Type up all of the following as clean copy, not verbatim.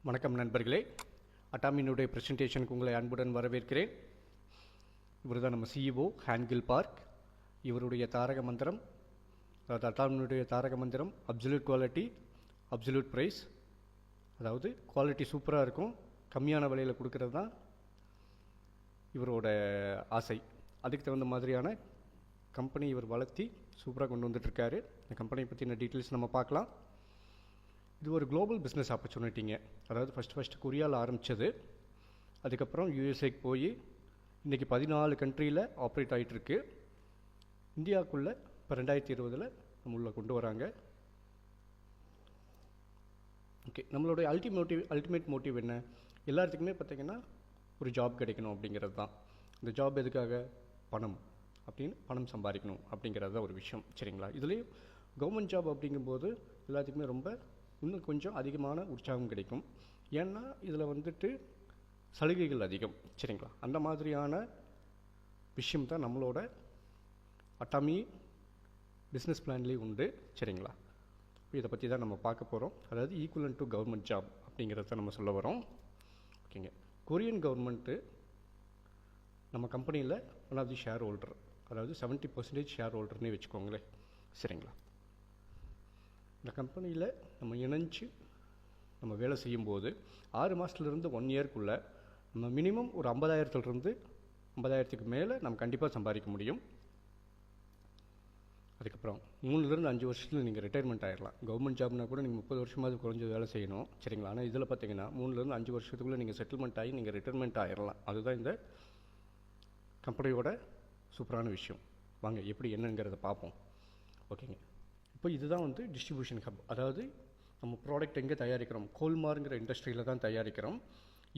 வணக்கம் நண்பர்களே, அட்டாமினுடைய ப்ரெசன்டேஷனுக்கு உங்களை அன்புடன் வரவேற்கிறேன். இவர் தான் நம்ம சிஇஓ ஹேன்கில் பார்க். இவருடைய தாரக மந்திரம், அதாவது அட்டாமினுடைய தாரக மந்திரம் அப்சல்யூட் குவாலிட்டி, அப்சல்யூட் ப்ரைஸ். அதாவது குவாலிட்டி சூப்பராக இருக்கும், கம்மியான விலையில் கொடுக்கறது தான் இவரோட ஆசை. அதுக்கு தகுந்த மாதிரியான கம்பெனி இவர் வளர்த்தி சூப்பராக கொண்டு வந்துட்டுருக்காரு. இந்த கம்பெனியை பற்றின டீட்டெயில்ஸ் நம்ம பார்க்கலாம். இது ஒரு குளோபல் பிஸ்னஸ் ஆப்பர்ச்சுனிட்டிங்க. அதாவது ஃபஸ்ட்டு கொரியாவில் ஆரம்பித்தது, அதுக்கப்புறம் யூஎஸ்ஏக்கு போய் இன்றைக்கி 14 கண்ட்ரியில் ஆப்ரேட் ஆகிட்டுருக்கு. இந்தியாவுக்குள்ளே இப்போ 2020 நம்ம உள்ளே கொண்டு வராங்க. ஓகே, நம்மளுடைய அல்டிமேட் மோட்டிவ் என்ன? எல்லாத்துக்குமே பார்த்திங்கன்னா ஒரு ஜாப் கிடைக்கணும் அப்படிங்கிறது தான். இந்த ஜாப் எதுக்காக? பணம் சம்பாதிக்கணும் அப்படிங்கிறது தான் ஒரு விஷயம். சரிங்களா? இதுலேயும் கவர்மெண்ட் ஜாப் அப்படிங்கும்போது எல்லாத்துக்குமே ரொம்ப இன்னும் கொஞ்சம் அதிகமான உற்சாகம் கிடைக்கும். ஏன்னா இதில் வந்துட்டு சலுகைகள் அதிகம். சரிங்களா? அந்த மாதிரியான விஷயம் தான் நம்மளோட அட்டாமி பிஸ்னஸ் பிளான்லேயும் உண்டு. சரிங்களா? இதை பற்றி தான் நம்ம பார்க்க போகிறோம். அதாவது ஈக்குவலன்ட் டு கவர்மெண்ட் ஜாப் அப்படிங்கிறத நம்ம சொல்ல வரோம். ஓகேங்க. கொரியன் கவர்மெண்ட்டு நம்ம கம்பெனியில் one of the share holder, அதாவது 70% ஷேர் ஹோல்டர்னே வச்சுக்கோங்களேன். சரிங்களா? இந்த கம்பெனியில் நம்ம இணைஞ்சு நம்ம வேலை செய்யும்போது 6 மாதத்துலேருந்து 1 இயர்க்குள்ளே நம்ம மினிமம் ஒரு 50,000லேருந்து 50,000க்கு மேலே நம்ம கண்டிப்பாக சம்பாதிக்க முடியும். அதுக்கப்புறம் 3லேருந்து 5 வருஷத்தில் நீங்கள் ரிட்டையர்மெண்ட் ஆகிடலாம். கவர்மெண்ட் ஜாப்னா கூட நீங்கள் 30 வருஷமாவது குறைஞ்ச வேலை செய்யணும். சரிங்களா? ஆனால் இதில் பார்த்தீங்கன்னா 3லேருந்து 5 வருஷத்துக்குள்ளே நீங்கள் செட்டில்மெண்ட் ஆகி நீங்கள் ரிட்டையர்மெண்ட் ஆகிடலாம். அதுதான் இந்த கம்பெனியோட சூப்பரான விஷயம். வாங்க எப்படி என்னங்கிறத பார்ப்போம். ஓகேங்க. இப்போ இதுதான் வந்து டிஸ்ட்ரிபியூஷன் ஹப். அதாவது நம்ம ப்ராடக்ட் எங்கே தயாரிக்கிறோம்? கோல்மாருங்கிற இண்டஸ்ட்ரியில் தான் தயாரிக்கிறோம்.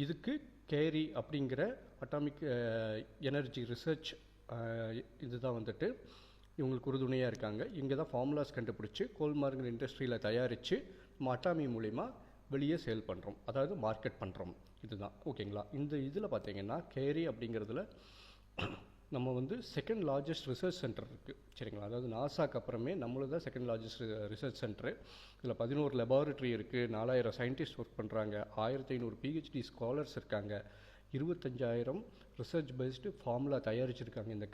இதுக்கு கேரி அப்படிங்கிற அட்டாமிக் எனர்ஜி ரிசர்ச் இதுதான் வந்துட்டு இவங்களுக்கு உறுதுணையாக இருக்காங்க. இங்கே தான் ஃபார்முலாஸ் கண்டுபிடிச்சி கோல்மாருங்கிற இண்டஸ்ட்ரியில் தயாரித்து நம்ம அட்டாமி மூலிமா வெளியே சேல் பண்ணுறோம், அதாவது மார்க்கெட் பண்ணுறோம். இதுதான். ஓகேங்களா? இந்த இதில் பார்த்தீங்கன்னா கேரி அப்படிங்கிறதுல நம்ம வந்து செகண்ட் லார்ஜஸ்ட் ரிசர்ச் சென்டர் இருக்குது. சரிங்களா? அதாவது நாசாக்கு அப்புறமே நம்மளது தான் செகண்ட் லார்ஜஸ்ட் ரிசர்ச் சென்டரு. இதில் 11 லெபார்ட்ரி இருக்குது, 4000 சயின்டிஸ்ட் ஒர்க் பண்ணுறாங்க, 1500 பிஹெச்டி ஸ்காலர்ஸ் இருக்காங்க, 25,000 ரிசர்ச் பேஸ்டு ஃபார்முலா தயாரிச்சிருக்காங்க இந்த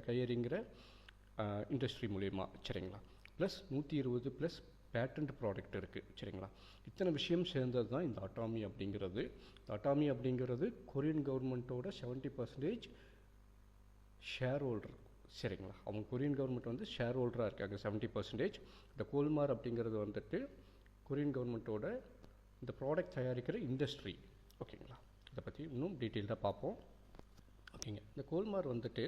கயரிங்கிற இண்டஸ்ட்ரி மூலிமா. சரிங்களா? ப்ளஸ் 120 ப்ளஸ் பேட்டன்ட் ப்ராடக்ட் இருக்குது. சரிங்களா? இத்தனை விஷயம் சேர்ந்தது தான் இந்த அட்டாமி அப்படிங்கிறது. அட்டாமி அப்படிங்கிறது கொரியன் கவர்மெண்ட்டோட 70% ஷேர் ஹோல்டர். சரிங்களா? அவங்க கொரியன் கவர்மெண்ட் வந்து ஷேர் ஹோல்டராக இருக்காங்க 70%. இந்த கோல்மார் அப்படிங்கிறது வந்துட்டு கொரியன் கவர்மெண்ட்டோட இந்த ப்ராடக்ட் தயாரிக்கிற இண்டஸ்ட்ரி. ஓகேங்களா? இதை பற்றி இன்னும் டீட்டெயில்டாக பார்ப்போம். ஓகேங்க. இந்த கோல்மார் வந்துட்டு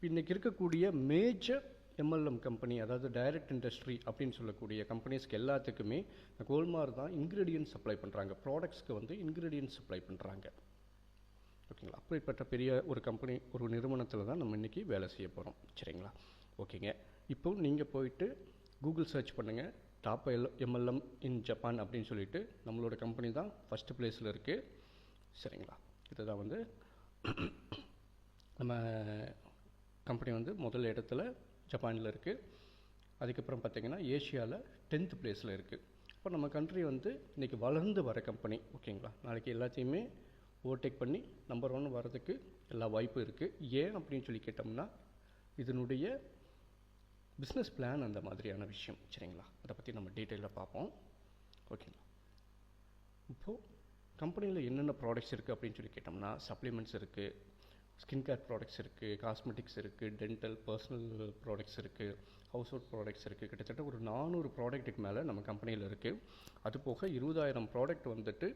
இன்றைக்கி இருக்கக்கூடிய மேஜர் எம்எல்எம் கம்பெனி, அதாவது டைரக்ட் இண்டஸ்ட்ரி அப்படின்னு சொல்லக்கூடிய கம்பெனிஸ்க்கு எல்லாத்துக்குமே இந்த கோல்மார் தான் இன்க்ரீடியன்ட் சப்ளை பண்ணுறாங்க. ப்ராடக்ட்ஸ்க்கு வந்து இன்க்ரீடியன்ட் சப்ளை பண்ணுறாங்க. ஓகேங்களா? அப்படிப்பட்ட பெரிய ஒரு கம்பெனி, ஒரு நிறுவனத்தில் தான் நம்ம இன்றைக்கி வேலை செய்ய போகிறோம். சரிங்களா? ஓகேங்க. இப்போ நீங்கள் போயிட்டு கூகுள் சர்ச் பண்ணுங்கள், டாப் எம்எல்எம் இன் ஜப்பான் அப்படின்னு சொல்லிட்டு நம்மளோட கம்பெனி தான் ஃபஸ்ட்டு ப்ளேஸில் இருக்குது. சரிங்களா? இதுதான் வந்து நம்ம கம்பெனி வந்து முதல் இடத்துல ஜப்பானில் இருக்குது. அதுக்கப்புறம் பார்த்திங்கன்னா ஏஷியாவில் 10th ப்ளேஸில் இருக்குது. இப்போ நம்ம கண்ட்ரி வந்து இன்றைக்கி வளர்ந்து வர கம்பெனி. ஓகேங்களா? நாளைக்கு எல்லாத்தையுமே ஓவர்டேக் பண்ணி நம்பர் 1 வரதுக்கு எல்லா வாய்ப்பும் இருக்குது. ஏன் அப்படின்னு சொல்லி கேட்டோம்னா இதனுடைய பிஸ்னஸ் பிளான் அந்த மாதிரியான விஷயம். சரிங்களா? அதை பற்றி நம்ம டீட்டெயிலாக பார்ப்போம். ஓகேங்களா? இப்போது கம்பெனியில் என்னென்ன ப்ராடக்ட்ஸ் இருக்குது அப்படின்னு சொல்லி கேட்டோம்னா சப்ளிமெண்ட்ஸ் இருக்குது, ஸ்கின் கேர் ப்ராடக்ட்ஸ் இருக்குது, காஸ்மெட்டிக்ஸ் இருக்குது, டென்டல் பர்சனல் ப்ராடக்ட்ஸ் இருக்குது, ஹவுஸ் ஹோல்ட் ப்ராடக்ட்ஸ் இருக்குது. கிட்டத்தட்ட ஒரு 400 ப்ராடக்ட்டுக்கு மேலே நம்ம கம்பெனியில் இருக்குது. அது போக 20,000 ப்ராடக்ட் வந்துட்டு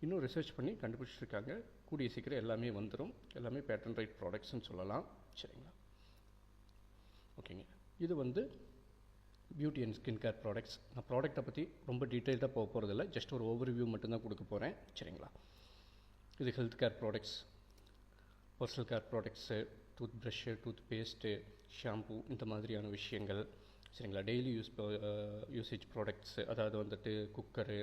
இன்னும் ரிசர்ச் பண்ணி கண்டுபிடிச்சிருக்காங்க. கூடிய சீக்கிரம் எல்லாமே வந்துடும். எல்லாமே பேட்டன் ரைட் ப்ராடக்ட்ஸ்னு சொல்லலாம். சரிங்களா? ஓகேங்க. இது வந்து beauty and skin care products. நான் ப்ராடக்ட்டை பற்றி ரொம்ப டீட்டெயில்டாக போக போகிறதில்ல, ஜஸ்ட் ஒரு ஓவர்வியூ மட்டும்தான் கொடுக்க போகிறேன். சரிங்களா? இது health care products, personal care products, tooth brush, tooth paste, shampoo, இந்த மாதிரியான விஷயங்கள். சரிங்களா? டெய்லி யூசேஜ் ப்ராடக்ட்ஸு, அதாவது வந்துட்டு குக்கரு,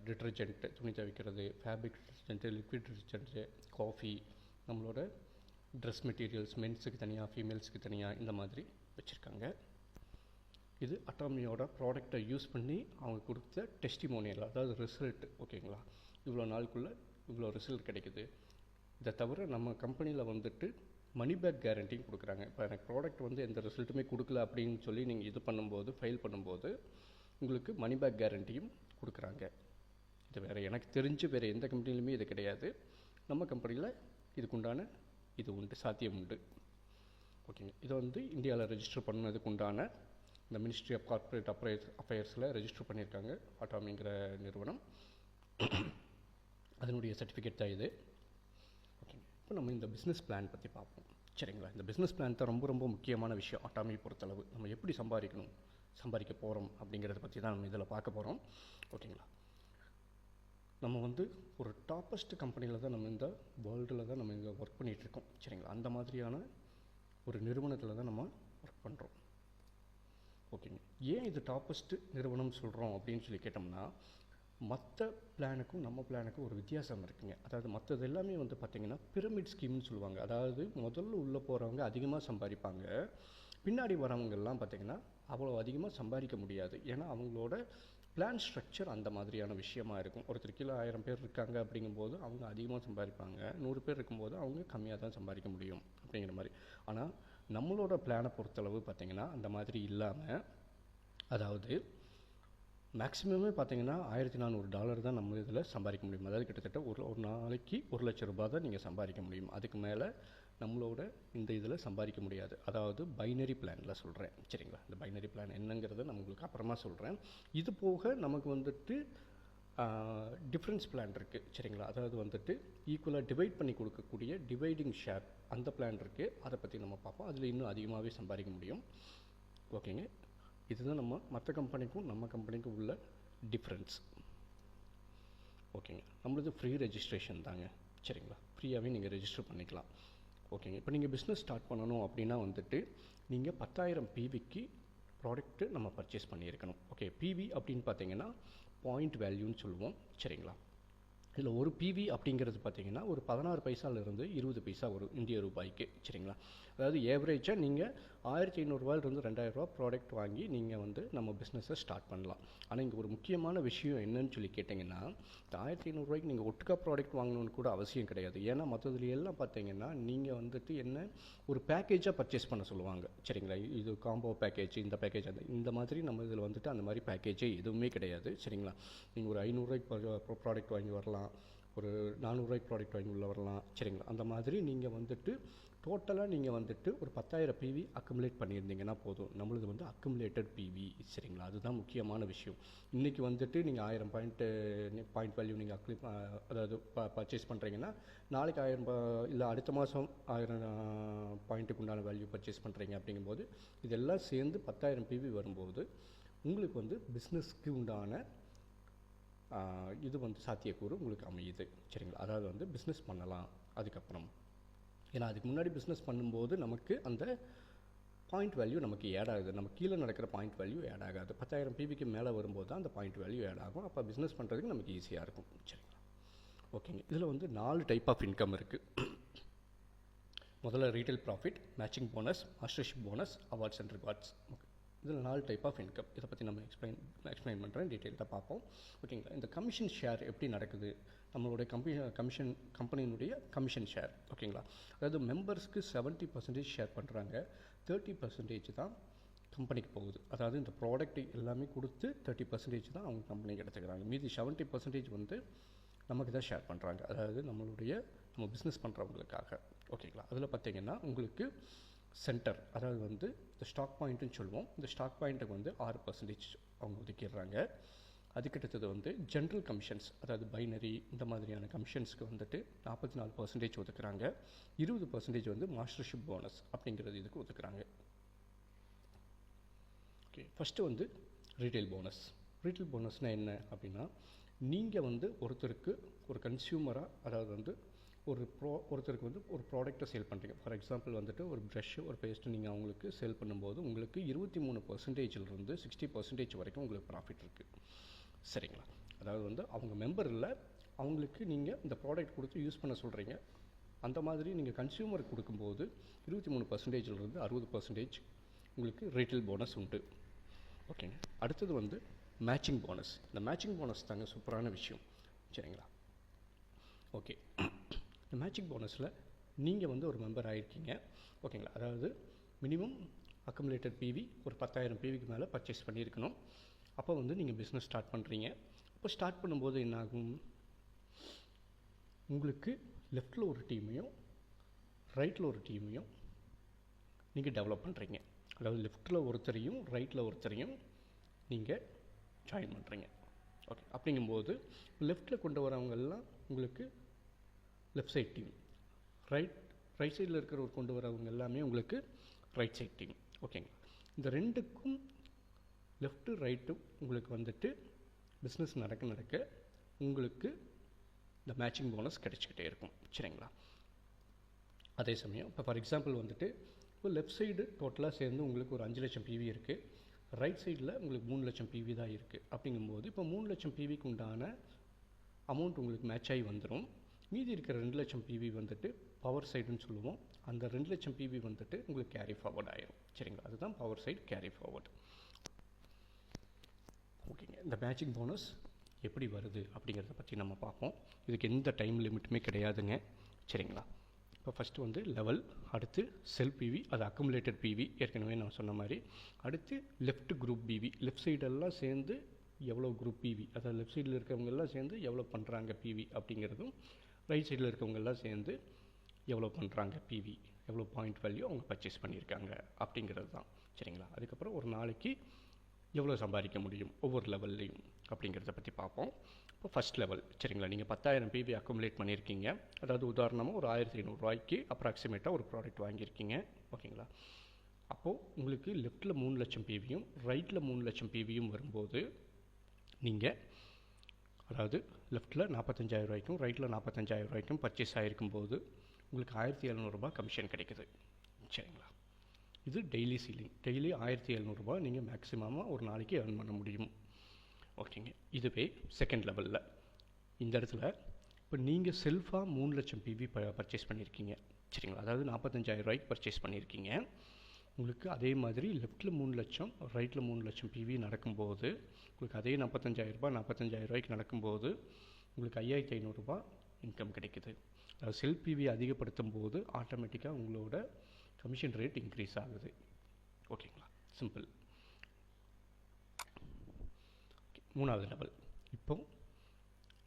டிட்டர்ஜென்ட்டு, துணி துவைக்கிறது, fabric detergent, liquid detergent, coffee, நம்மளோட ட்ரெஸ் மெட்டீரியல்ஸ், மென்ஸுக்கு தனியாக, ஃபீமேல்ஸுக்கு தனியாக, இந்த மாதிரி வச்சுருக்காங்க. இது அட்டாமியோட ப்ராடக்டை யூஸ் பண்ணி அவங்க கொடுத்த டெஸ்டிமோனியல், அதாவது ரிசல்ட். ஓகேங்களா, இவ்வளோ நாளுக்குள்ளே இவ்வளோ ரிசல்ட் கிடைக்குது. இதை தவிர நம்ம கம்பெனியில் வந்துட்டு மணி பேக் கேரண்டியும் கொடுக்குறாங்க. இப்போ எனக்கு ப்ராடக்ட் வந்து எந்த ரிசல்ட்டுமே கொடுக்கல அப்படின்னு சொல்லி நீங்கள் இது பண்ணும்போது, ஃபைல் பண்ணும்போது உங்களுக்கு மணி பேக் கேரண்டியும் கொடுக்குறாங்க. இது வேறு எனக்கு தெரிஞ்சு வேறு எந்த கம்பெனிலுமே இது கிடையாது. நம்ம கம்பெனியில் இதுக்குண்டான இது உண்டு, சாத்தியம் உண்டு. ஓகேங்க, இதை வந்து இந்தியாவில் ரெஜிஸ்டர் பண்ணதுக்கு உண்டான இந்த மினிஸ்ட்ரி ஆஃப் கார்ப்பரேட் அஃபேர்ஸில் ரெஜிஸ்டர் பண்ணியிருக்காங்க அட்டாமிங்கிற நிறுவனம். அதனுடைய சர்டிஃபிகேட் தான் இது. ஓகேங்க, இப்போ நம்ம இந்த பிஸ்னஸ் பிளான் பற்றி பார்ப்போம். சரிங்களா, இந்த பிஸ்னஸ் பிளான் தான் ரொம்ப ரொம்ப முக்கியமான விஷயம் அட்டாமி பொறுத்தளவு. நம்ம எப்படி சம்பாதிக்க போகிறோம் அப்படிங்கிறத பற்றி தான் நம்ம இதில் பார்க்க போகிறோம். ஓகேங்களா, நம்ம வந்து ஒரு டாப்பஸ்ட் கம்பெனியில் தான் நம்ம இந்த வேர்ல்டில் தான் நம்ம இங்கே ஒர்க் பண்ணிகிட்ருக்கோம். சரிங்களா, அந்த மாதிரியான ஒரு நிறுவனத்தில் தான் நம்ம ஒர்க் பண்ணுறோம். ஓகேங்க, ஏன் இது டாப்பஸ்ட்டு நிறுவனம் சொல்கிறோம் அப்படின்னு சொல்லி கேட்டோம்னா, மற்ற பிளானுக்கும் நம்ம பிளானுக்கும் ஒரு வித்தியாசம் இருக்குங்க. அதாவது மற்றது எல்லாமே வந்து பார்த்திங்கன்னா பிரமிட் ஸ்கீம்னு சொல்லுவாங்க. அதாவது முதல்ல உள்ளே போகிறவங்க அதிகமாக சம்பாதிப்பாங்க, பின்னாடி வரவங்கெல்லாம் பார்த்திங்கன்னா அவ்வளோ அதிகமாக சம்பாதிக்க முடியாது. ஏன்னா அவங்களோட பிளான் ஸ்ட்ரக்சர் அந்த மாதிரியான விஷயமா இருக்கும். ஒருத்தர் கீழே 1000 பேர் இருக்காங்க அப்படிங்கும்போது அவங்க அதிகமாக சம்பாதிப்பாங்க, 100 பேர் இருக்கும்போது அவங்க கம்மியாக தான் சம்பாதிக்க முடியும் அப்படிங்கிற மாதிரி. ஆனால் நம்மளோட பிளானை பொறுத்தளவு பார்த்திங்கன்னா அந்த மாதிரி இல்லாமல், அதாவது மேக்ஸிமமே பார்த்திங்கன்னா $1400 தான் நம்ம இதில் சம்பாதிக்க முடியும். அதாவது கிட்டத்தட்ட ஒரு நாளைக்கு ₹1,00,000 தான் நீங்கள் சம்பாதிக்க முடியும். அதுக்கு மேலே நம்மளோட இந்த இதில் சம்பாதிக்க முடியாது. அதாவது பைனரி பிளானில் சொல்கிறேன். சரிங்களா, இந்த பைனரி பிளான் என்னங்கிறத நான் உங்களுக்கு அப்புறமா சொல்கிறேன். இது போக நமக்கு வந்துட்டு டிஃப்ரென்ஸ் பிளான் இருக்குது. சரிங்களா, அதாவது வந்துட்டு ஈக்குவலாக டிவைட் பண்ணி கொடுக்கக்கூடிய டிவைடிங் ஷேர் அந்த பிளான் இருக்குது. அதை பற்றி நம்ம பார்ப்போம். அதில் இன்னும் அதிகமாகவே சம்பாதிக்க முடியும். ஓகேங்க, இதுதான் நம்ம மற்ற கம்பெனிக்கும் நம்ம கம்பெனிக்கும் உள்ள டிஃப்ரென்ஸ். ஓகேங்க, நம்மளது ஃப்ரீ ரெஜிஸ்ட்ரேஷன் தாங்க. சரிங்களா, ஃப்ரீயாகவே நீங்கள் ரெஜிஸ்டர் பண்ணிக்கலாம். ஓகேங்க, இப்போ நீங்கள் பிஸ்னஸ் ஸ்டார்ட் பண்ணணும் அப்படின்னா வந்துட்டு நீங்கள் 10,000 PVக்கு ப்ராடக்ட்டு நம்ம பர்ச்சேஸ் பண்ணியிருக்கணும். ஓகே, PV அப்படின்னு பார்த்தீங்கன்னா பாயிண்ட் வேல்யூன்னு சொல்லுவோம். சரிங்களா, இதில் ஒரு PV அப்படிங்கிறது பார்த்தீங்கன்னா ஒரு 16 பைசாலேருந்து 20 பைசா வரும் இந்திய ரூபாய்க்கு. சரிங்களா, அதாவது ஏவரேஜாக நீங்கள் $1,500 $2,000 ப்ராடக்ட் வாங்கி நீங்கள் வந்து நம்ம பிஸ்னஸை ஸ்டார்ட் பண்ணலாம். ஆனால் இங்கே ஒரு முக்கியமான விஷயம் என்னன்னு சொல்லி கேட்டிங்கன்னா, இந்த $1,500 நீங்கள் ஒட்டுக்கா ப்ராடக்ட் வாங்கணும்னு கூட அவசியம் கிடையாது. ஏன்னா மற்றதுல எல்லாம் பார்த்தீங்கன்னா நீங்கள் வந்துட்டு என்ன ஒரு பேக்கேஜாக பர்ச்சேஸ் பண்ண சொல்லுவாங்க. சரிங்களா, இது காம்போ பேக்கேஜ், இந்த பேக்கேஜ், இந்த மாதிரி நம்ம இதில் வந்துட்டு அந்த மாதிரி பேக்கேஜே எதுவுமே கிடையாது. சரிங்களா, நீங்கள் ஒரு $500 ப்ராடக்ட் வாங்கி வரலாம், ஒரு $400 ப்ராடக்ட் வாங்கி உள்ள வரலாம். சரிங்களா, அந்த மாதிரி நீங்கள் வந்துட்டு டோட்டலாக நீங்கள் வந்துட்டு ஒரு 10,000 PV அக்குமுலேட் பண்ணியிருந்தீங்கன்னா போதும். நம்மளது வந்து அக்குமுலேட்டட் PV. சரிங்களா, அதுதான் முக்கியமான விஷயம். இன்றைக்கி வந்துட்டு நீங்கள் 1000 பாயிண்ட் வேல்யூ நீங்கள் அதாவது பர்ச்சேஸ் பண்ணுறீங்கன்னா நாளைக்கு 1000 இல்லை அடுத்த மாதம் 1000 பாயிண்ட்டுக்கு உண்டான வேல்யூ பர்ச்சேஸ் பண்ணுறீங்க. அப்படிங்கும்போது இதெல்லாம் சேர்ந்து 10,000 PV வரும்போது உங்களுக்கு வந்து பிஸ்னஸ்க்கு உண்டான இது வந்து சாத்தியக்கூறு உங்களுக்கு அமையுது. சரிங்களா, அதாவது வந்து பிஸ்னஸ் பண்ணலாம் அதுக்கப்புறம். ஏன்னா அதுக்கு முன்னாடி பிஸ்னஸ் பண்ணும்போது நமக்கு அந்த பாயிண்ட் வேல்யூ நமக்கு ஆட் ஆகுது. நம்ம கீழே நடக்கிற பாயிண்ட் வேல்யூ ஆட் ஆகாது. 10,000 PVக்கு மேலே வரும்போது தான் அந்த பாயிண்ட் வேல்யூ ஆட் ஆகும். அப்போ பிஸ்னஸ் பண்ணுறதுக்கு நமக்கு ஈஸியாக இருக்கும். சரிங்களா, ஓகேங்க, இதில் வந்து 4 டைப் ஆஃப் இன்கம் இருக்குது. முதல்ல retail profit, matching bonus, mastership bonus, awards and rewards. Okay, இதில் 4 டைப் ஆஃப் இன்கம். இதை பற்றி நம்ம எக்ஸ்பிளைன் பண்ணுறேன், டீட்டெயிலாக பார்ப்போம். ஓகேங்களா, இந்த கமிஷன் ஷேர் எப்படி நடக்குது, நம்மளுடைய கம்பெனியினுடைய கமிஷன் ஷேர். ஓகேங்களா, அதாவது மெம்பர்ஸ்க்கு 70% ஷேர் பண்ணுறாங்க, 30% தான் கம்பெனிக்கு போகுது. அதாவது இந்த ப்ராடக்ட் எல்லாமே கொடுத்து 30% தான் அவங்க கம்பெனிக்கு எடுத்துக்கிறாங்க. மீதி 70% வந்து நமக்கு தான் ஷேர் பண்ணுறாங்க. அதாவது நம்ம பிஸ்னஸ் பண்ணுறவங்களுக்காக. ஓகேங்களா, அதில் பார்த்திங்கன்னா உங்களுக்கு சென்டர், அதாவது வந்து இந்த ஸ்டாக் பாயிண்ட்டுன்னு சொல்லுவோம். இந்த ஸ்டாக் பாயிண்ட்டுக்கு வந்து 6% அவங்க ஒதுக்கிடுறாங்க. அதுக்கடுத்தது வந்து ஜென்ரல் கமிஷன்ஸ், அதாவது பைனரி இந்த மாதிரியான கமிஷன்ஸ்க்கு வந்துட்டு 44% ஒதுக்குறாங்க. 20% வந்து மாஸ்டர்ஷிப் போனஸ் அப்படிங்கிறது இதுக்கு ஒதுக்குறாங்க. ஓகே, ஃபஸ்ட்டு வந்து ரீட்டைல் போனஸ். ரீட்டைல் போனஸ்னால் என்ன அப்படின்னா, நீங்கள் வந்து ஒருத்தருக்கு ஒரு கன்சியூமராக, அதாவது வந்து ஒருத்தருக்கு வந்து ஒரு ப்ராடக்ட்டை சேல் பண்ணுறீங்க. ஃபார் எக்ஸாம்பிள் வந்துட்டு ஒரு ப்ரஷ்ஷு, ஒரு பேஸ்ட்டு நீங்கள் அவங்களுக்கு சேல் பண்ணும்போது உங்களுக்கு 23%லேருந்து 60% வரைக்கும் உங்களுக்கு ப்ராஃபிட் இருக்குது. சரிங்களா, அதாவது வந்து அவங்க மெம்பர் இல்லை, அவங்களுக்கு நீங்கள் இந்த ப்ராடக்ட் கொடுத்து யூஸ் பண்ண சொல்கிறீங்க. அந்த மாதிரி நீங்கள் கன்சியூமருக்கு கொடுக்கும்போது 23%லேருந்து 60% உங்களுக்கு ரீட்டைல் போனஸ் உண்டு. ஓகேங்க. அடுத்தது வந்து மேட்சிங் போனஸ். இந்த மேட்சிங் போனஸ் தாங்க சூப்பரான விஷயம். சரிங்களா? ஓகே. இந்த மேட்சிங் போனஸில் நீங்கள் வந்து ஒரு மெம்பர் ஆகிருக்கீங்க. ஓகேங்களா? அதாவது மினிமம் அக்குமுலேட்டட் பிவி ஒரு 10,000 பிவிக்கு மேலே பர்ச்சேஸ் பண்ணியிருக்கணும். அப்போ வந்து நீங்கள் பிஸ்னஸ் ஸ்டார்ட் பண்ணுறீங்க. அப்போ ஸ்டார்ட் பண்ணும்போது என்னாகும், உங்களுக்கு லெஃப்டில் ஒரு டீமையும் ரைட்டில் ஒரு டீமையும் நீங்கள் டெவலப் பண்ணுறீங்க. அதாவது லெஃப்ட்டில் ஒருத்தரையும் ரைட்டில் ஒருத்தரையும் நீங்கள் ஜாயின் பண்ணுறீங்க. ஓகே. அப்படிங்கும்போது லெஃப்ட்டில் கொண்டு வரவங்கெல்லாம் உங்களுக்கு லெஃப்ட் சைட் டீம், ரைட் சைடில் இருக்கிறவர் கொண்டு வரவங்க எல்லாமே உங்களுக்கு ரைட் சைட் டீம். ஓகேங்க. இந்த ரெண்டுக்கும் லெஃப்ட்டு ரைட்டும் உங்களுக்கு வந்துட்டு பிஸ்னஸ் நடக்க உங்களுக்கு இந்த மேட்சிங் போனஸ் கிடைச்சிக்கிட்டே இருக்கும். சரிங்களா? அதே சமயம் இப்போ ஃபார் எக்ஸாம்பிள் வந்துட்டு இப்போ லெஃப்ட் சைடு டோட்டலாக சேர்ந்து உங்களுக்கு ஒரு 5 லட்சம் பிவி இருக்குது, ரைட் சைடில் உங்களுக்கு 3 லட்சம் பிவி தான் இருக்குது. அப்படிங்கும்போது இப்போ 3 லட்சம் பிவிக்கு உண்டான அமௌண்ட் உங்களுக்கு மேட்ச் ஆகி வந்துடும். மீதி இருக்கிற 2 லட்சம் பிவி வந்துட்டு பவர் சைடுன்னு சொல்லுவோம். அந்த 2 லட்சம் பிவி வந்துட்டு உங்களுக்கு கேரி ஃபார்வர்ட் ஆயிரும். சரிங்களா? அதுதான் பவர் சைடு கேரி ஃபார்வர்ட். ஓகேங்க. இந்த மேட்சிங் போனஸ் எப்படி வருது அப்படிங்கிறத பற்றி நம்ம பார்ப்போம். இதுக்கு எந்த டைம் லிமிட்டுமே கிடையாதுங்க. சரிங்களா? இப்போ ஃபஸ்ட்டு வந்து லெவல், அடுத்து செல் பிவி, அது அக்குமுலேட்டட் பிவி ஏற்கனவே நான் சொன்ன மாதிரி. அடுத்து லெஃப்ட் குரூப் பிவி, லெஃப்ட் சைடெல்லாம் சேர்ந்து எவ்வளோ குரூப் பிவி, அதாவது லெஃப்ட் சைடில் இருக்கிறவங்கெல்லாம் சேர்ந்து எவ்வளோ பண்ணுறாங்க பிவி அப்படிங்கிறதும், ரைட் சைடில் இருக்கவங்கெல்லாம் சேர்ந்து எவ்வளோ பண்ணுறாங்க பிவி, எவ்வளோ பாயிண்ட் வேல்யூ அவங்க பர்ச்சேஸ் பண்ணியிருக்காங்க அப்படிங்கிறது தான். சரிங்களா? அதுக்கப்புறம் ஒரு நாளைக்கு எவ்வளோ சம்பாதிக்க முடியும் ஒவ்வொரு லெவல்லையும் அப்படிங்கிறத பற்றி பார்ப்போம். இப்போ ஃபஸ்ட் லெவல். சரிங்களா? நீங்கள் 10,000 பிவி அக்குமுலேட் பண்ணியிருக்கீங்க. அதாவது உதாரணமாக ஒரு 1,500 அப்ராக்சிமேட்டாக ஒரு ப்ராடக்ட் வாங்கியிருக்கீங்க. ஓகேங்களா? அப்போது உங்களுக்கு லெஃப்ட்டில் 3 லட்சம் பிவியும் ரைட்டில் 3 லட்சம் பிவியும் வரும்போது நீங்கள் அதாவது லெஃப்ட்டில் 45,000 ரைட்டில் 45,000 பர்ச்சேஸ் ஆகிருக்கும்போது உங்களுக்கு 1,700 கமிஷன் கிடைக்குது. சரிங்களா? இது டெய்லி சீலிங். டெய்லி 1,700 நீங்கள் மேக்ஸிமமாக ஒரு நாளைக்கு ஏர்ன் பண்ண முடியும். ஓகேங்க. இதுவே செகண்ட் லெவலில் இந்த இடத்துல இப்போ நீங்கள் செல்ஃபாக 3 லட்சம் பிவி பர்ச்சேஸ் பண்ணியிருக்கீங்க. சரிங்களா? அதாவது 45,000 பர்ச்சேஸ் பண்ணியிருக்கீங்க. உங்களுக்கு அதே மாதிரி லெஃப்ட்டில் 3 லட்சம் ரைட்டில் 3 லட்சம் பிவி நடக்கும்போது உங்களுக்கு அதே 45,000 நடக்கும்போது உங்களுக்கு 5,500 இன்கம் கிடைக்குது. அதாவது செல் பிவி அதிகப்படுத்தும் போது ஆட்டோமேட்டிக்காக உங்களோட கமிஷன் ரேட் இன்க்ரீஸ் ஆகுது. ஓகேங்களா? சிம்பிள். மூணாவது லெவல். இப்போ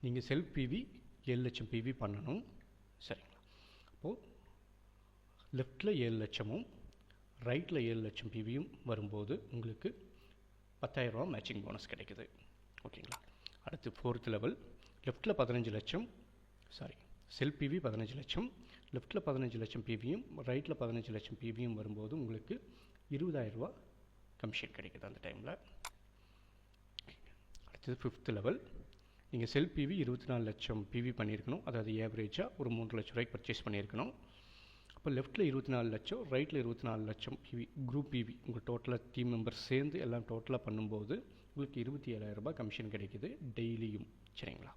நீங்கள் செல்ஃப் பிவி 7 லட்சம் பிவி பண்ணணும். சரிங்களா? அப்போது லெஃப்டில் 7 லட்சமும் ரைட்டில் 7 லட்சம் பிவியும் வரும்போது உங்களுக்கு 10,000 மேட்சிங் போனஸ் கிடைக்குது. ஓகேங்களா? அடுத்து ஃபோர்த் லெவல். லெஃப்டில் 15 லட்சம், செல்ஃப் பிவி 15 லட்சம், லெஃப்ட்டில் 15 லட்சம் பிவியும் ரைட்டில் 15 லட்சம் பிவியும் வரும்போது உங்களுக்கு 20,000 கமிஷன் கிடைக்குது அந்த டைமில். அடுத்தது ஃபிஃப்த் லெவல். நீங்கள் செல் பிவி 24 லட்சம் பிவி பண்ணியிருக்கணும். அதாவது ஏவரேஜாக ஒரு 3 லட்ச ரூபாய்க்கு பர்ச்சேஸ் பண்ணியிருக்கணும். அப்போ லெஃப்ட்டில் 24 லட்சம், ரைட்டில் 24 லட்சம் பிவி, குரூப் பிவி உங்கள் டோட்டலாக டீம் மெம்பர்ஸ் சேர்ந்து எல்லாம் டோட்டலாக பண்ணும்போது உங்களுக்கு 27,000 கமிஷன் கிடைக்குது டெய்லியும். சரிங்களா?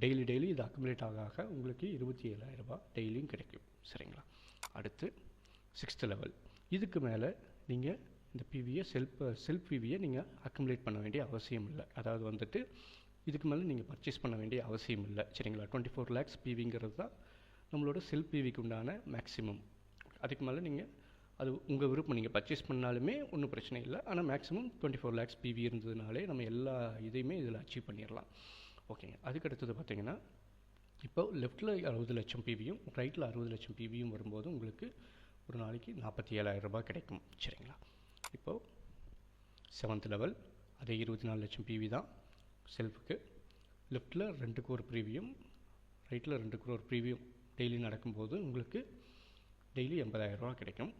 டெய்லி இது அக்குமுலேட் ஆக உங்களுக்கு 27,000 டெய்லியும் கிடைக்கும். சரிங்களா? அடுத்து சிக்ஸ்த் லெவல். இதுக்கு மேலே நீங்கள் இந்த பிவியை செல்ஃப் பிவியை நீங்கள் அக்குமுலேட் பண்ண வேண்டிய அவசியம் இல்லை. அதாவது வந்துட்டு இதுக்கு மேலே நீங்கள் பர்ச்சேஸ் பண்ண வேண்டிய அவசியம் இல்லை. சரிங்களா? 24 lakhs பிவிங்கிறது தான் நம்மளோட செல்ஃப் பிவிக்கு உண்டான மேக்ஸிமம். அதுக்கு மேலே நீங்கள் அது உங்கள் விருப்பம், நீங்கள் பர்ச்சேஸ் பண்ணாலுமே ஒன்றும் பிரச்சனை இல்லை. ஆனால் மேக்ஸிமம் 24 lakhs பிவி இருந்ததுனாலே நம்ம எல்லா இதையுமே இதில் அச்சீவ் பண்ணிடலாம். ஓகேங்க. அதுக்கு அடுத்தது பார்த்தீங்கன்னா இப்போ லெஃப்ட்டில் 60 லட்சம் பிவியும் ரைட்டில் 60 லட்சம் பிவியும் வரும்போது உங்களுக்கு ஒரு நாளைக்கு 47,000 கிடைக்கும். சரிங்களா? இப்போது செவன்த் லெவல். அதே 24 லட்சம் பிவி தான் செல்ஃபுக்கு. லெஃப்ட்டில் 2 crore ப்ரீவியும் ரைட்டில் 2 crore ப்ரீவியும் டெய்லி நடக்கும்போது உங்களுக்கு டெய்லி 80,000 கிடைக்கும்.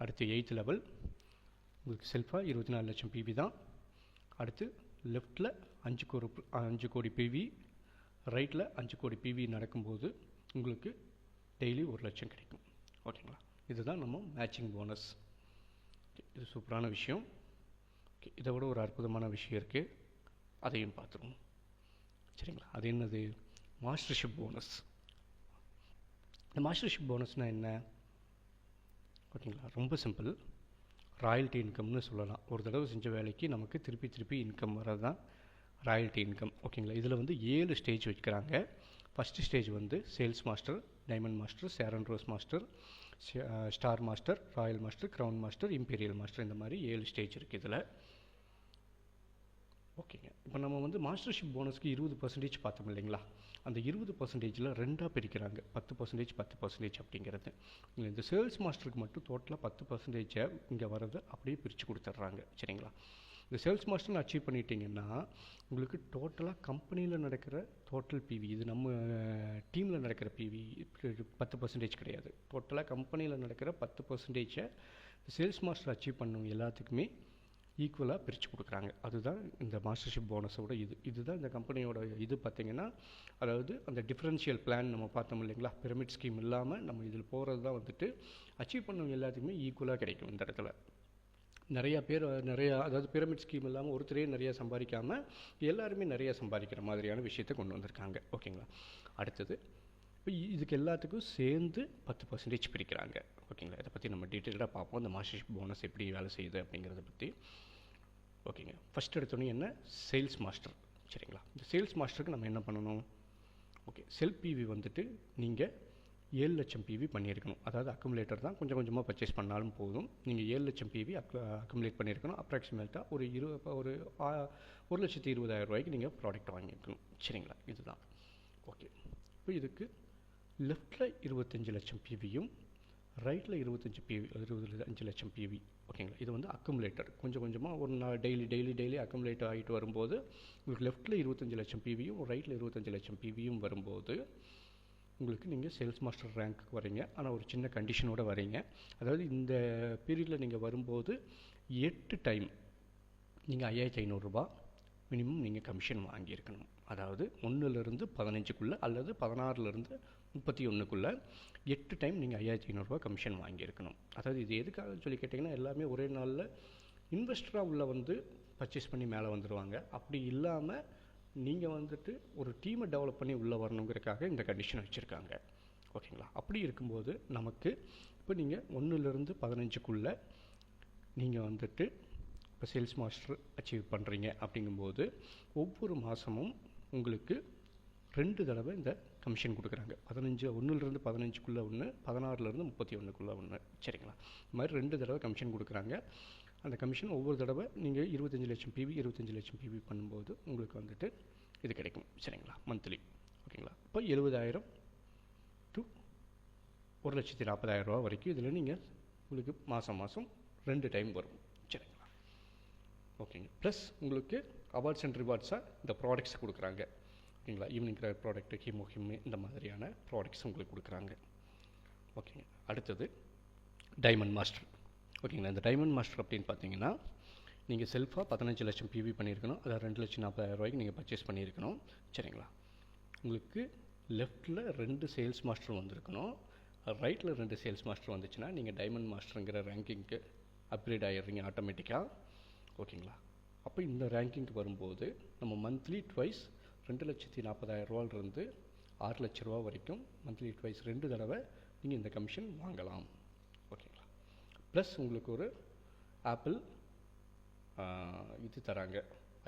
அடுத்து எயித் லெவல். உங்களுக்கு செல்ஃபாக 24 லட்சம் பிவி தான். அடுத்து லெஃப்ட்டில் 5 கோடி பிவி, ரைட்டில் 5 கோடி பிவி நடக்கும்போது உங்களுக்கு டெய்லி 1 லட்சம் கிடைக்கும். ஓகேங்களா? இதுதான் நம்ம மேட்சிங் போனஸ். இது சூப்பரான விஷயம். ஓகே. இதை விட ஒரு அற்புதமான விஷயம் இருக்குது, அதையும் பார்த்துருவோம். சரிங்களா? அது என்னது? Mastership bonus. இந்த மாஸ்டர்ஷிப் போனஸ்னால் என்ன? ஓகேங்களா? ரொம்ப சிம்பிள். ராயல்ட்டி இன்கம்னு சொல்லலாம். ஒரு தடவை செஞ்ச வேலைக்கு நமக்கு திருப்பி இன்கம் வர்றது தான் ராயல்ட்டி இன்கம். ஓகேங்களா. இதில் வந்து 7 ஸ்டேஜ் வைக்கிறாங்க. ஃபஸ்ட்டு ஸ்டேஜ் வந்து sales master, diamond master, Sharon rose master, star master, royal master, crown master, imperial master, இந்த மாதிரி 7 ஸ்டேஜ் இருக்குது இதில். ஓகேங்க. இப்போ நம்ம வந்து மாஸ்டர்ஷிப் போனஸ்க்கு 20% பார்த்தோம் இல்லைங்களா. அந்த 20%ல் 2ஆக பிரிக்கிறாங்க. 10%, 10% அப்படிங்கிறது. இந்த சேல்ஸ் மாஸ்டருக்கு மட்டும் டோட்டலாக 10% இங்கே வர்றது அப்படியே பிரித்து கொடுத்துட்றாங்க. சரிங்களா. இந்த சேல்ஸ் மாஸ்டர்னு அச்சீவ் பண்ணிட்டீங்கன்னா உங்களுக்கு டோட்டலாக கம்பெனியில் நடக்கிற டோட்டல் பிவி, இது நம்ம டீமில் நடக்கிற பிவி 10% கிடையாது. டோட்டலாக கம்பெனியில் நடக்கிற 10% சேல்ஸ் மாஸ்டர் அச்சீவ் பண்ணவங்க எல்லாத்துக்குமே ஈக்குவலாக பிரித்து கொடுக்குறாங்க. அதுதான் இந்த மாஸ்டர்ஷிப் போனஸோட இதுதான் இந்த கம்பெனியோட இது பார்த்திங்கன்னா, அதாவது அந்த டிஃப்ரென்ஷியல் பிளான் நம்ம பார்த்தோம் இல்லைங்களா, பிரமிட் ஸ்கீம் இல்லாமல் நம்ம இதில் போகிறது தான் வந்துட்டு அச்சீவ் பண்ணவங்க எல்லாத்துக்குமே ஈக்குவலாக கிடைக்கும். இந்த இடத்துல நிறையா பேர் அதாவது பிரமிட் ஸ்கீம் இல்லாமல் ஒருத்தரே நிறையா சம்பாதிக்காமல் எல்லாருமே நிறையா சம்பாதிக்கிற மாதிரியான விஷயத்தை கொண்டு வந்திருக்காங்க. ஓகேங்களா. அடுத்தது இப்போ இதுக்கு எல்லாத்துக்கும் சேர்ந்து 10% பிரிக்கிறாங்க. ஓகேங்களா. இதை பற்றி நம்ம டீட்டெயிலாக பார்ப்போம், இந்த மாஸ்டர்ஷிப் போனஸ் எப்படி வேலை செய்யுது அப்படிங்கிறத பற்றி. ஓகேங்க. ஃபஸ்ட் எடுத்தோன்னே என்ன, சேல்ஸ் மாஸ்டர். சரிங்களா. இந்த சேல்ஸ் மாஸ்டருக்கு நம்ம என்ன பண்ணணும், ஓகே, செல்ஃப் பிவி வந்துட்டு நீங்கள் 7 லட்சம் பிவி பண்ணியிருக்கணும். அதாவது அக்குமுலேட்டர் தான், கொஞ்சம் கொஞ்சமாக பர்ச்சேஸ் பண்ணாலும் போதும். நீங்கள் 7 லட்சம் பிவி அக்குமுலேட் பண்ணியிருக்கணும். அப்ராக்சிமேட்டாக ஒரு 1,20,000 ரூபாய்க்கு நீங்கள் ப்ராடக்ட் வாங்கியிருக்கணும். சரிங்களா. இதுதான் ஓகே. இப்போ இதுக்கு லெஃப்டில் 25 லட்சம் பிவியும் ரைட்டில் 25 லட்சம் பிவி. ஓகேங்களா. இது வந்து அக்குமுலேட்டர். கொஞ்சம் கொஞ்சமாக ஒரு நாள் டெய்லி அக்குமுலேட் ஆகிட்டு வரும்போது உங்களுக்கு லெஃப்ட்டில் 25 லட்சம் பிவியும் ரைட்டில் 25 லட்சம் பிவியும் வரும்போது உங்களுக்கு நீங்கள் சேல்ஸ் மாஸ்டர் ரேங்க்கு வரீங்க. ஆனால் ஒரு சின்ன கண்டிஷனோடு வரீங்க. அதாவது இந்த பீரியடில் நீங்கள் வரும்போது 8 டைம் நீங்கள் 5,500 ரூபா மினிமம் நீங்கள் கமிஷன் வாங்கியிருக்கணும். அதாவது 1லேருந்து 15க்குள்ளே அல்லது 16லேருந்து 31க்குள்ளே 8 டைம் நீங்கள் 5,500 ரூபா கமிஷன் வாங்கியிருக்கணும். அதாவது இது எதுக்காக சொல்லி கேட்டிங்கன்னா, எல்லாமே ஒரே நாளில் இன்வெஸ்டராக உள்ளே வந்து பர்ச்சேஸ் பண்ணி மேலே வந்துடுவாங்க. அப்படி இல்லாமல் நீங்கள் வந்துட்டு ஒரு டீமை டெவலப் பண்ணி உள்ளே வரணுங்கிறதுக்காக இந்த கண்டிஷன் வச்சுருக்காங்க. ஓகேங்களா. அப்படி இருக்கும்போது நமக்கு இப்போ நீங்கள் 1லேருந்து 15க்குள்ளே நீங்கள் வந்துட்டு இப்போ சேல்ஸ் மாஸ்டர் அச்சீவ் பண்ணுறீங்க அப்படிங்கும்போது ஒவ்வொரு மாதமும் உங்களுக்கு 2 தடவை இந்த கமிஷன் கொடுக்குறாங்க. 1லேருந்து 15க்குள்ளே ஒன்று, 16லேருந்து 31க்குள்ளே ஒன்று. சரிங்களா. இது மாதிரி 2 தடவை கமிஷன் கொடுக்குறாங்க. அந்த கமிஷன் ஒவ்வொரு தடவை நீங்கள் 25 லட்சம் பிவி பண்ணும்போது உங்களுக்கு வந்துட்டு இது கிடைக்கும். சரிங்களா. மந்த்லி. ஓகேங்களா. இப்போ 70,000 to 1,40,000 ரூபா வரைக்கும் இதில் நீங்கள் உங்களுக்கு மாதம் 2 டைம் வரும். சரிங்களா. ஓகேங்க. ப்ளஸ் உங்களுக்கு அவார்ட்ஸ் அண்ட் ரிவார்ட்ஸாக இந்த ப்ராடக்ட்ஸ் கொடுக்குறாங்க. ஓகேங்களா. ஈவினிங் கிரார் ப்ராடக்ட்டு, ஹீமோ இந்த மாதிரியான ப்ராடக்ட்ஸ் உங்களுக்கு கொடுக்குறாங்க. ஓகேங்க. அடுத்தது டைமண்ட் மாஸ்டர். ஓகேங்களா. இந்த டைமண்ட் மாஸ்டர் அப்படின்னு பார்த்தீங்கன்னா, நீங்கள் செல்ஃபாக 15 லட்சம் பிவி பண்ணியிருக்கணும். அதாவது 2,40,000 ரூபாய்க்கு நீங்கள் பர்ச்சேஸ் பண்ணியிருக்கணும். சரிங்களா. உங்களுக்கு லெஃப்ட்டில் 2 சேல்ஸ் மாஸ்டர் வந்திருக்கணும். ரைட்டில் 2 சேல்ஸ் மாஸ்டர் வந்துச்சுன்னா நீங்கள் டைமண்ட் மாஸ்டருங்கிற ரேங்கிங்க்கு அப்கிரேட் ஆகிடுறீங்க ஆட்டோமேட்டிக்காக. ஓகேங்களா. அப்போ இந்த ரேங்கிங்க்கு வரும்போது நம்ம மந்த்லி ட்வைஸ் 2,40,000 ரூபாயிலிருந்து 6 லட்ச ரூபா வரைக்கும் மந்த்லி ட்வைஸ் 2 தடவை நீங்கள் இந்த கமிஷன் வாங்கலாம். ஓகேங்களா. ப்ளஸ் உங்களுக்கு ஒரு ஆப்பிள் இது தராங்க,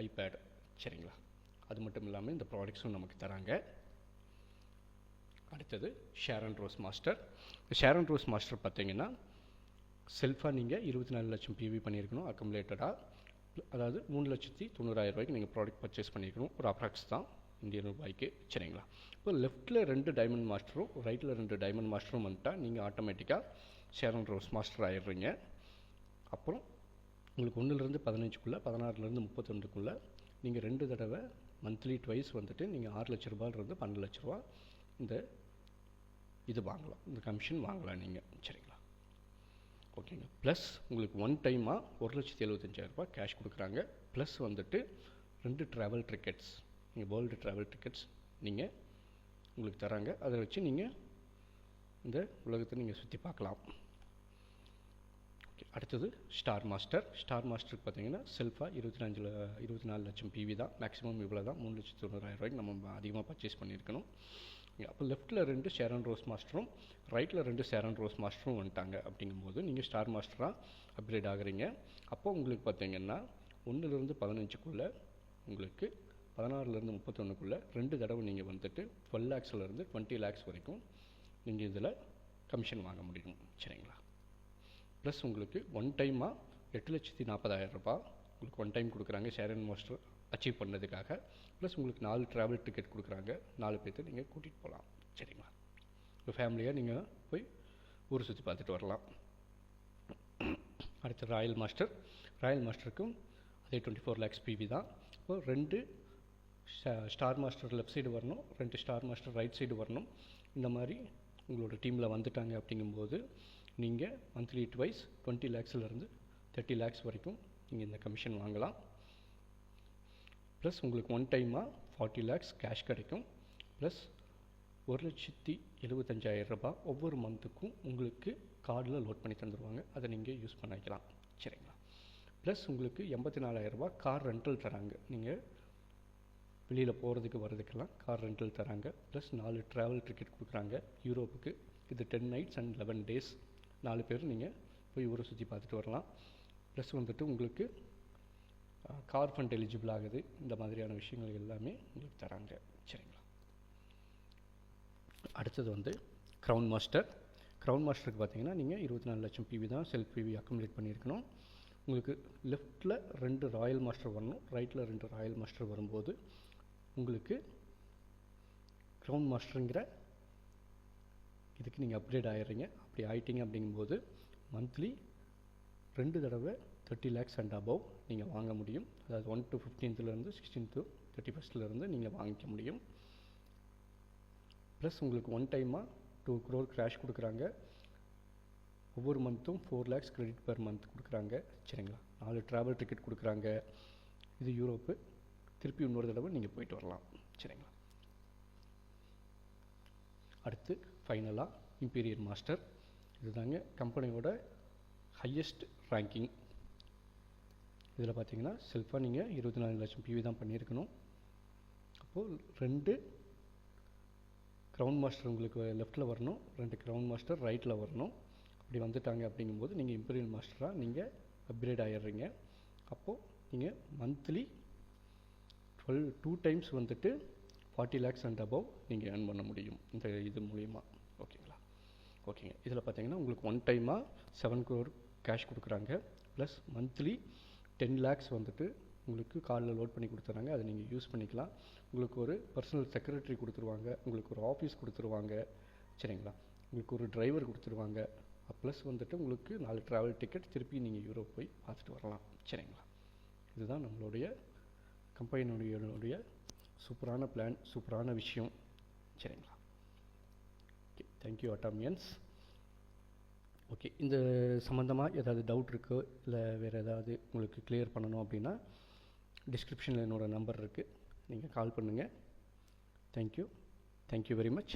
ஐபேட். சரிங்களா. அது மட்டும் இல்லாமல் இந்த ப்ராடக்ட்ஸும் நமக்கு தராங்க. அடுத்தது ஷேரன் rose master. Sharon rose master பார்த்தீங்கன்னா, செல்ஃபாக நீங்கள் 24 லட்சம் பிவி பண்ணியிருக்கணும் அக்குமுலேட்டடாக. அதாவது 3,90,000 ரூபாய்க்கு நீங்கள் ப்ராடக்ட் பர்ச்சேஸ் பண்ணியிருக்கணும். ஒரு அப்ராக்ஸ் தான் இந்தியன் ரூபாய்க்கு. சரிங்களா. இப்போ லெஃப்ட்டில் 2 டைமண்ட் மாஸ்டரும் ரைட்டில் 2 டைமண்ட் மாஸ்டரும் வந்துட்டால் நீங்கள் ஆட்டோமேட்டிக்காக ஷேரன் ரோஸ் மாஸ்டர் ஆகிடுறீங்க. அப்புறம் உங்களுக்கு 1லேருந்து 15க்குள்ளே 16லேருந்து 31க்குள்ளே நீங்கள் 2 தடவை மந்த்லி ட்வைஸ் வந்துட்டு நீங்கள் 6 லட்ச ரூபாயிலிருந்து 12 லட்ச ரூபா இந்த இது வாங்கலாம், இந்த கமிஷன் வாங்கலாம் நீங்கள். சரிங்களா. ஓகேங்க. ப்ளஸ் உங்களுக்கு ஒன் டைமாக 1,75,000 ரூபா கேஷ் கொடுக்குறாங்க. ப்ளஸ் வந்துட்டு 2 ட்ராவல் டிக்கெட்ஸ், நீங்கள் வேர்ல்டு ட்ராவல் டிக்கெட்ஸ் நீங்கள் உங்களுக்கு தராங்க. அதை வச்சு நீங்கள் இந்த உலகத்தை நீங்கள் சுற்றி பார்க்கலாம். அடுத்தது ஸ்டார் மாஸ்டர். ஸ்டார் மாஸ்டருக்கு பார்த்தீங்கன்னா செல்ஃபாக 24 லட்சம் பிவி தான் மேக்ஸிமம். இவ்வளோ தான் 3,90,000 ரூபாய்க்கு நம்ம அதிகமாக பர்ச்சேஸ் பண்ணியிருக்கணும். அப்போ லெஃப்ட்டில் 2 ஷேரன் ரோஸ் மாஸ்டரும் ரைட்டில் 2 ஷேரன் ரோஸ் மாஸ்டரும் வந்துட்டாங்க. அப்படிங்கும்போது நீங்கள் ஸ்டார் மாஸ்டராக அப்கிரேட் ஆகுறீங்க. அப்போ உங்களுக்கு பார்த்தீங்கன்னா 1லேருந்து 15க்குள்ளே உங்களுக்கு 16லேருந்து 31க்குள்ளே 2 தடவை நீங்கள் வந்துட்டு 12 lakhsலேருந்து 20 lakhs வரைக்கும் நீங்கள் இதில் கமிஷன் வாங்க முடியும். சரிங்களா? ப்ளஸ் உங்களுக்கு ஒன் டைமாக 8,40,000 ரூபாய் உங்களுக்கு ஒன் டைம் கொடுக்குறாங்க ஷேரன் மாஸ்டர் அச்சீவ் பண்ணதுக்காக. ப்ளஸ் உங்களுக்கு 4 ட்ராவல் டிக்கெட் கொடுக்குறாங்க. 4 பேர்த்து நீங்கள் கூட்டிகிட்டு போகலாம். சரிங்களா? இப்போ ஃபேமிலியாக நீங்கள் போய் ஊர் சுற்றி பார்த்துட்டு வரலாம். அடுத்து ராயல் மாஸ்டருக்கும் அதே 24 lakhs PV தான். இப்போது 2 ஸ்டார் மாஸ்டர் லெஃப்ட் சைடு வரணும், 2 ஸ்டார் மாஸ்டர் ரைட் சைடு வரணும். இந்த மாதிரி உங்களோட டீமில் வந்துட்டாங்க. அப்படிங்கும்போது நீங்கள் மந்த்லி ட்வைஸ் 20 lakhsலேருந்து 30 lakhs வரைக்கும் நீங்கள் இந்த கமிஷன் வாங்கலாம். ப்ளஸ் உங்களுக்கு ஒன் டைமாக 40 lakhs கேஷ் கிடைக்கும். ப்ளஸ் 1,75,000 ரூபாய் ஒவ்வொரு மந்த்துக்கும் உங்களுக்கு கார்டில் லோட் பண்ணி தந்துடுவாங்க. அதை நீங்கள் யூஸ் பண்ணிக்கலாம். சரிங்களா? ப்ளஸ் உங்களுக்கு 84,000 ரூபாய் கார் ரெண்டல் தராங்க. நீங்கள் வெளியில் போகிறதுக்கு வர்றதுக்கெல்லாம் கார் ரெண்டல் தராங்க. ப்ளஸ் 4 ட்ராவல் டிக்கெட் கொடுக்குறாங்க யூரோப்புக்கு. இது 10 nights and 11 days. 4 பேர் நீங்கள் போய் ஊரை சுற்றி பார்த்துட்டு வரலாம். ப்ளஸ் வந்துட்டு உங்களுக்கு கார் ஃபண்ட் எலிஜிபிள் ஆகுது. இந்த மாதிரியான விஷயங்கள் எல்லாமே உங்களுக்கு தராங்க. சரிங்களா? அடுத்தது வந்து க்ரௌன் மாஸ்டருக்கு பார்த்தீங்கன்னா நீங்கள் 24 லட்சம் PV தான் செல்ஃப் PV அக்குமுலேட் பண்ணியிருக்கணும். உங்களுக்கு லெஃப்ட்டில் 2 ராயல் மாஸ்டர் வரணும், ரைட்டில் 2 ராயல் மாஸ்டர் வரும்போது உங்களுக்கு க்ரௌன் மாஸ்டருங்கிற இதுக்கு நீங்கள் அப்கிரேட் ஆகிடுறீங்க. அப்படி ஆகிட்டீங்க அப்படிங்கும்போது மந்த்லி 2 தடவை 30 lakhs அண்ட் அபவ் நீங்கள் வாங்க முடியும். அதாவது 1 to 15லேருந்து 16 to 31st நீங்கள் வாங்கிக்க முடியும். ப்ளஸ் உங்களுக்கு ஒன் டைமாக 2 crore கேஷ் கொடுக்குறாங்க. ஒவ்வொரு மந்த்தும் 4 lakhs கிரெடிட் பெர் மந்த் கொடுக்குறாங்க. சரிங்களா? 4 ட்ராவல் டிக்கெட் கொடுக்குறாங்க. இது யூரோப்பு. திருப்பி இன்னொரு தடவை நீங்கள் போயிட்டு வரலாம். சரிங்களா? அடுத்து ஃபைனலாக இம்பீரியர் மாஸ்டர். இதுதாங்க கம்பெனியோட ஹையஸ்ட் ரேங்கிங். இதில் பார்த்தீங்கன்னா செல்ஃபாக நீங்கள் 24 லட்சம் PV தான் பண்ணியிருக்கணும். அப்போது 2 க்ரௌன் மாஸ்டர் உங்களுக்கு லெஃப்ட்டில் வரணும், 2 க்ரௌன் மாஸ்டர் ரைட்டில் வரணும். அப்படி வந்துட்டாங்க அப்படிங்கும்போது நீங்கள் இம்பீரியல் மாஸ்டராக நீங்கள் அப்கிரேட் ஆகிடுறீங்க. அப்போது நீங்கள் மந்த்லி 2 times வந்துட்டு 40 lakhs அண்ட் அபவ் நீங்கள் ஏர்ன் பண்ண முடியும் இந்த இது மூலிமா. ஓகேங்களா? ஓகேங்க. இதில் பார்த்தீங்கன்னா உங்களுக்கு ஒன் டைமாக 7 crore கேஷ் கொடுக்குறாங்க. ப்ளஸ் மந்த்லி 10 lakhs வந்துட்டு உங்களுக்கு கார்டில் லோட் பண்ணி கொடுத்துறாங்க. அதை நீங்கள் யூஸ் பண்ணிக்கலாம். உங்களுக்கு ஒரு பர்சனல் செக்ரட்டரி கொடுத்துருவாங்க, உங்களுக்கு ஒரு ஆஃபீஸ் கொடுத்துருவாங்க. சரிங்களா? உங்களுக்கு ஒரு டிரைவர் கொடுத்துருவாங்க. ப்ளஸ் வந்துட்டு உங்களுக்கு 4 ட்ராவல் டிக்கெட் திருப்பி நீங்கள் யூரோப் போய் பார்த்துட்டு வரலாம். சரிங்களா? இதுதான் நம்மளுடைய கம்பெனியுடைய சூப்பரான பிளான், சூப்பரான விஷயம். சரிங்களா? Okay, thank you அட்டாமியன்ஸ். ஓகே, இந்த சம்மந்தமாக ஏதாவது டவுட் இருக்கோ இல்லை வேறு ஏதாவது உங்களுக்கு கிளியர் பண்ணணும் அப்படின்னா டிஸ்கிரிப்ஷனில் என்னோடய நம்பர் இருக்குது, நீங்கள் கால் பண்ணுங்கள். Thank you very much.